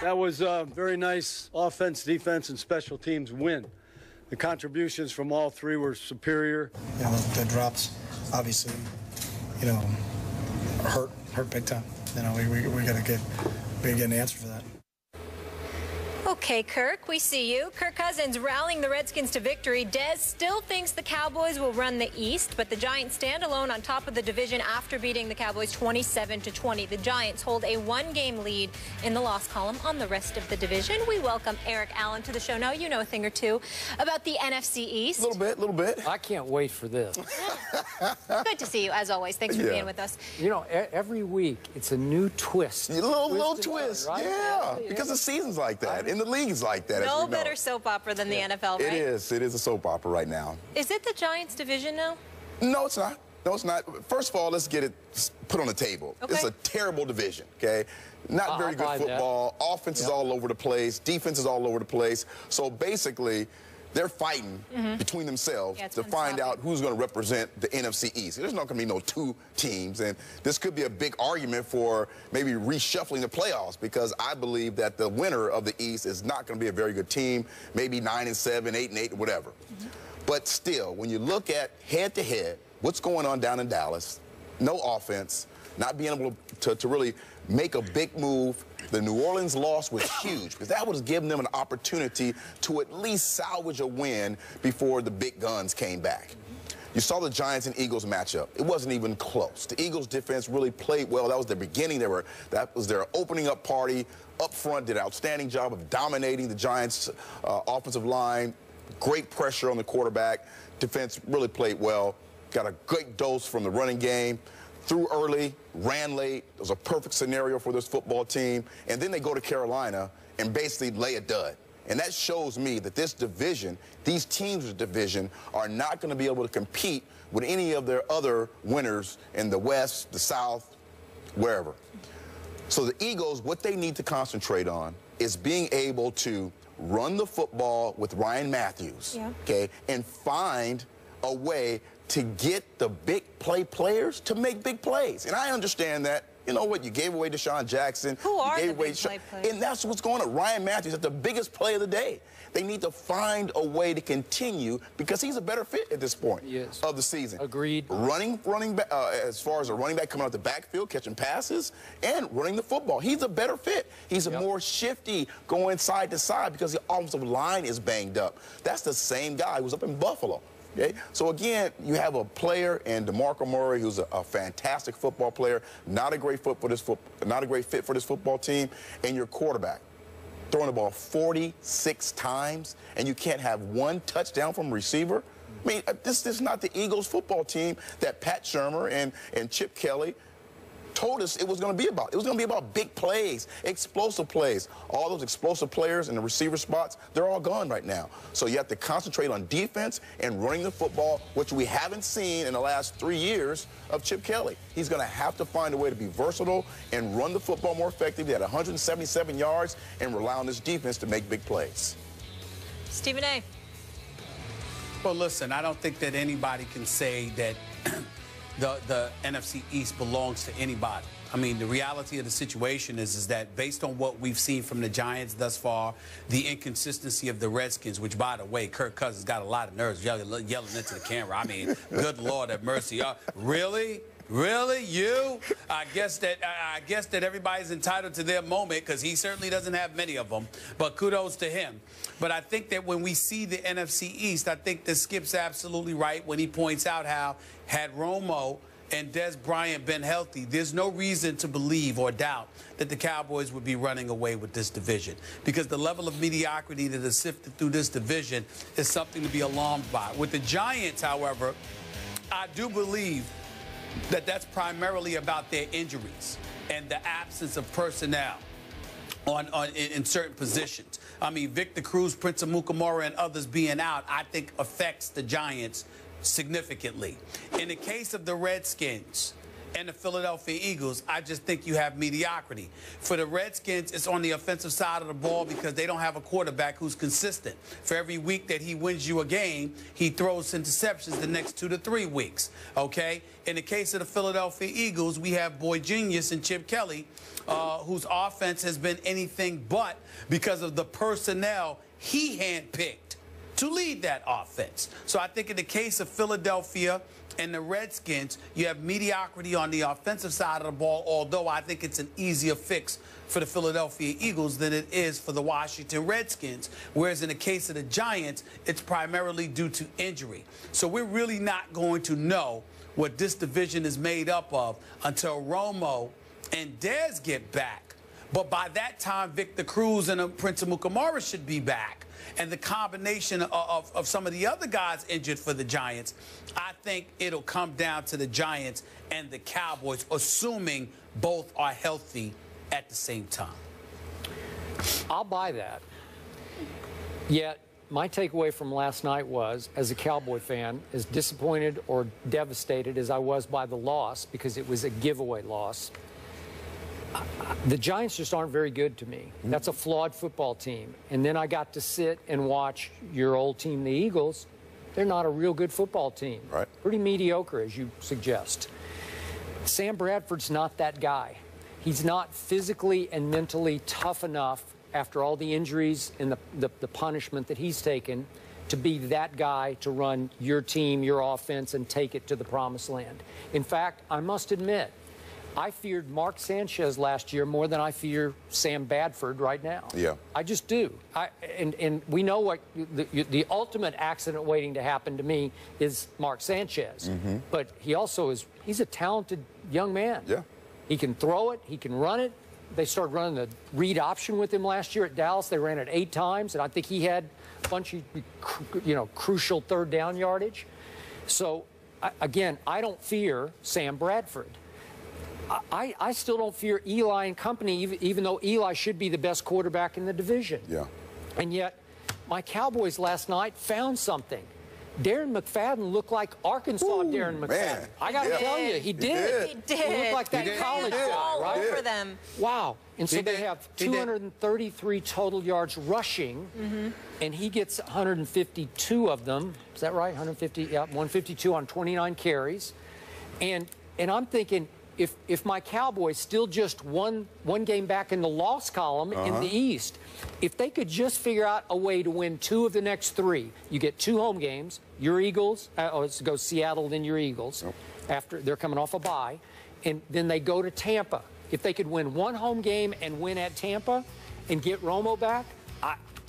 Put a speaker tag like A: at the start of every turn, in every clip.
A: That was a very nice offense, defense, and special teams win. The contributions from all three were superior.
B: You know, the drops, obviously, you know, hurt big time. You know, we got to get an answer for that.
C: Okay, Kirk, we see you. Kirk Cousins rallying the Redskins to victory. Dez still thinks the Cowboys will run the East, but the Giants stand alone on top of the division after beating the Cowboys 27-20. The Giants hold a one-game lead in the loss column on the rest of the division. We welcome Eric Allen to the show now. You know a thing or two about the NFC East.
D: A little bit.
E: I can't wait for this.
C: Good to see you, as always. Thanks for being with us.
E: You know, every week it's a new twist.
D: A little twist,
E: right?
D: Yeah, because the season's like that. In the league's like that.
C: No better soap opera than the NFL, right?
D: It is a soap opera right now.
C: Is it the Giants' division now?
D: No, it's not. No, it's not. First of all, let's get it put on the table.
C: Okay.
D: It's a terrible division, okay? Not very good football. Offense is all over the place. Defense is all over the place. So basically, they're fighting between themselves to find out who's going to represent the NFC East. There's not going to be no two teams, and this could be a big argument for maybe reshuffling the playoffs, because I believe that the winner of the East is not going to be a very good team, maybe 9-7, 8-8, whatever. But still, when you look at head-to-head, what's going on down in Dallas, no offense, not being able to really make a big move. The New Orleans loss was huge, because that was giving them an opportunity to at least salvage a win before the big guns came back. You saw the Giants and Eagles matchup. It wasn't even close. The Eagles defense really played well. That was the beginning. That was their opening up party. Up front, did an outstanding job of dominating the Giants' offensive line. Great pressure on the quarterback. Defense really played well. Got a great dose from the running game. Threw early, ran late. It was a perfect scenario for this football team. And then they go to Carolina and basically lay a dud. And that shows me that this division, these teams of the division, are not going to be able to compete with any of their other winners in the West, the South, wherever. So the Eagles, what they need to concentrate on is being able to run the football with Ryan Matthews, okay, and find a way to get the big play players to make big plays. And I understand that. You know what? You gave away Deshaun Jackson.
C: Who are the big play players?
D: And that's what's going on. Ryan Matthews is the biggest play of the day. They need to find a way to continue, because he's a better fit at this point of the season.
E: Agreed.
D: Running back, as far as a running back coming out the backfield, catching passes, and running the football. He's a better fit. He's a more shifty, going side to side, because the offensive line is banged up. That's the same guy who was up in Buffalo. Okay? So again, you have a player in DeMarco Murray who's a fantastic football player, not a great fit for this football team, and your quarterback throwing the ball 46 times, and you can't have one touchdown from a receiver. I mean, this is not the Eagles football team that Pat Shurmur and Chip Kelly told us it was going to be about. It was going to be about big plays, explosive plays. All those explosive players in the receiver spots, they're all gone right now. So you have to concentrate on defense and running the football, which we haven't seen in the last 3 years of Chip Kelly. He's going to have to find a way to be versatile and run the football more effectively at 177 yards and rely on this defense to make big plays.
C: Stephen A.
F: Well, listen, I don't think that anybody can say that the NFC East belongs to anybody. I mean, the reality of the situation is that based on what we've seen from the Giants thus far, the inconsistency of the Redskins, which, by the way, Kirk Cousins got a lot of nerves yelling into the camera. I mean, good Lord have mercy. Really? Really? You? I guess that everybody's entitled to their moment, because he certainly doesn't have many of them. But kudos to him. But I think that when we see the NFC East, I think that Skip's absolutely right when he points out how, had Romo and Dez Bryant been healthy, there's no reason to believe or doubt that the Cowboys would be running away with this division, because the level of mediocrity that has sifted through this division is something to be alarmed by. With the Giants, however, I do believe that that's primarily about their injuries and the absence of personnel in certain positions. I mean, Victor Cruz, Prince Amukamara, and others being out, I think affects the Giants significantly. In the case of the Redskins, and the Philadelphia Eagles, I just think you have mediocrity. For the Redskins, it's on the offensive side of the ball because they don't have a quarterback who's consistent. For every week that he wins you a game, he throws interceptions the next 2 to 3 weeks, okay? In the case of the Philadelphia Eagles, we have Boy Genius and Chip Kelly, whose offense has been anything but because of the personnel he handpicked to lead that offense. So I think in the case of Philadelphia and the Redskins, you have mediocrity on the offensive side of the ball, although I think it's an easier fix for the Philadelphia Eagles than it is for the Washington Redskins, whereas in the case of the Giants, it's primarily due to injury. So we're really not going to know what this division is made up of until Romo and Dez get back. But by that time, Victor Cruz and Prince Amukamara should be back. And the combination of some of the other guys injured for the Giants, I think it'll come down to the Giants and the Cowboys, assuming both are healthy at the same time.
E: I'll buy that. Yet, my takeaway from last night was, as a Cowboy fan, as disappointed or devastated as I was by the loss, because it was a giveaway loss, the Giants just aren't very good to me. That's a flawed football team. And then I got to sit and watch your old team, the Eagles. They're not a real good football team.
D: Right.
E: Pretty mediocre, as you suggest. Sam Bradford's not that guy. He's not physically and mentally tough enough after all the injuries and the punishment that he's taken to be that guy to run your team, your offense, and take it to the promised land. In fact, I must admit, I feared Mark Sanchez last year more than I fear Sam Bradford right now. Yeah. I just do. And we know what the ultimate accident waiting to happen to me is Mark Sanchez. But he also is, he's a talented young man. Yeah. He can throw it. He can run it. They started running the read option with him last year at Dallas. They ran it 8 times, and I think he had a bunch of, crucial third down yardage. So, again, I don't fear Sam Bradford. I still don't fear Eli and company, even though Eli should be the best quarterback in the division. Yeah. And yet, my Cowboys last night found something. Darren McFadden looked like Arkansas Darren McFadden. Man. I got to tell you, he did.
C: He did.
E: He looked like that college guy, right?
C: Over them.
E: Wow. And so they have 233 total yards rushing, and he gets 152 of them. Is that right? 150? Yeah, 152 on 29 carries. And I'm thinking, if my Cowboys still just one game back in the loss column in the East, if they could just figure out a way to win 2 of the next 3, you get 2 home games, your Eagles, let's go Seattle, then your Eagles, after they're coming off a bye, and then they go to Tampa. If they could win 1 home game and win at Tampa and get Romo back,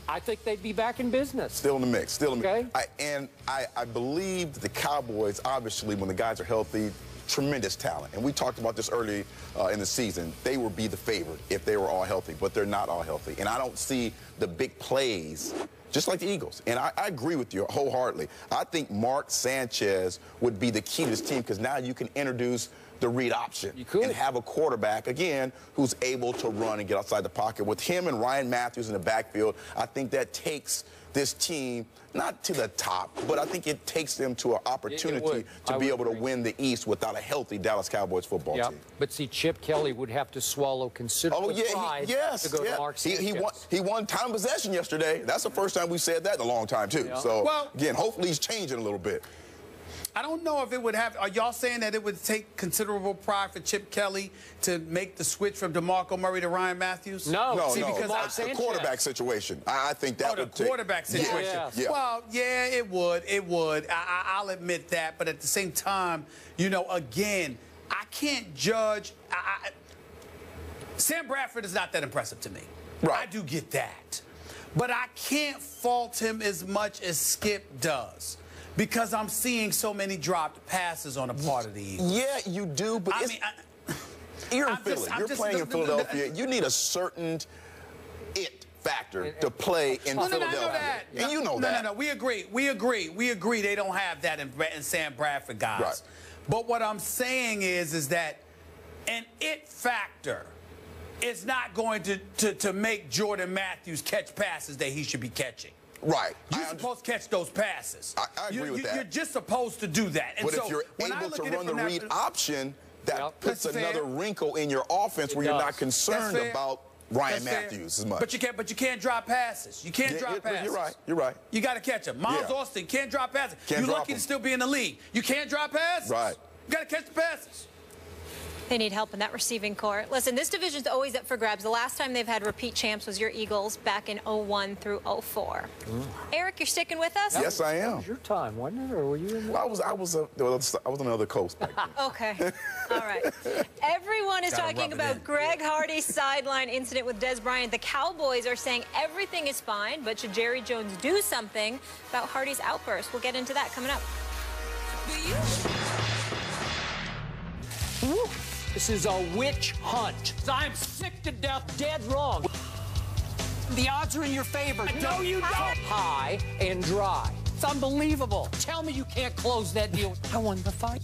E: I think they'd be back in business.
D: Still in the mix, still in the mix. I believe the Cowboys, obviously, when the guys are healthy, tremendous talent. And we talked about this early in the season. They would be the favorite if they were all healthy, but they're not all healthy. And I don't see the big plays, just like the Eagles. And I agree with you wholeheartedly. I think Mark Sanchez would be the key to this team because now you can introduce the read option and have a quarterback, again, who's able to run and get outside the pocket. With him and Ryan Matthews in the backfield, I think that takes this team not to the top, but I think it takes them to an opportunity to be able to win the East without a healthy Dallas Cowboys football team.
E: But see, Chip Kelly would have to swallow considerable pride to go to Mark Sanchez.
D: He won time possession yesterday. That's the first time we said that in a long time, too. So, again, hopefully he's changing a little bit.
F: I don't know if it would have. Are y'all saying that it would take considerable pride for Chip Kelly to make the switch from DeMarco Murray to Ryan Matthews?
D: No. Because the quarterback situation. I think that would take.
F: The quarterback situation. Yeah. Well, yeah, it would. It would. I'll admit that. But at the same time, again, I can't judge. Sam Bradford is not that impressive to me. Right. I do get that. But I can't fault him as much as Skip does. Because I'm seeing so many dropped passes on the part of the Eagles.
D: Yeah, you do, but you're in Philly. You're playing in Philadelphia. You need a certain it factor to play in Philadelphia. And you know that.
F: No. We agree. They don't have that in Sam Bradford guys. Right. But what I'm saying is that an it factor is not going to make Jordan Matthews catch passes that he should be catching.
D: Right.
F: You're supposed to catch those passes.
D: I agree with that.
F: You're just supposed to do that. And
D: but if you're able to run the read option, that puts another wrinkle in your offense where you're not concerned about Ryan Matthews as much.
F: But you can't drop passes. You can't drop passes.
D: You're right. You're right.
F: You got to catch them. Miles Austin can't drop passes. You're lucky to still be in the league. You can't drop passes.
D: Right.
F: You got to catch the passes.
C: They need help in that receiving core. Listen, this division's always up for grabs. The last time they've had repeat champs was your Eagles back in 01 through 04. Eric, you're sticking with us?
D: Yes, I am.
E: It was your time, wasn't it? Or were you in the...
D: I was on another coast back then.
C: Okay. All right. Everyone is talking about Greg Hardy's sideline incident with Dez Bryant. The Cowboys are saying everything is fine, but should Jerry Jones do something about Hardy's outburst? We'll get into that coming up.
E: This is a witch hunt. I'm sick to death, dead wrong. The odds are in your favor. No, you don't. High and dry. It's unbelievable. Tell me you can't close that deal. I won the fight.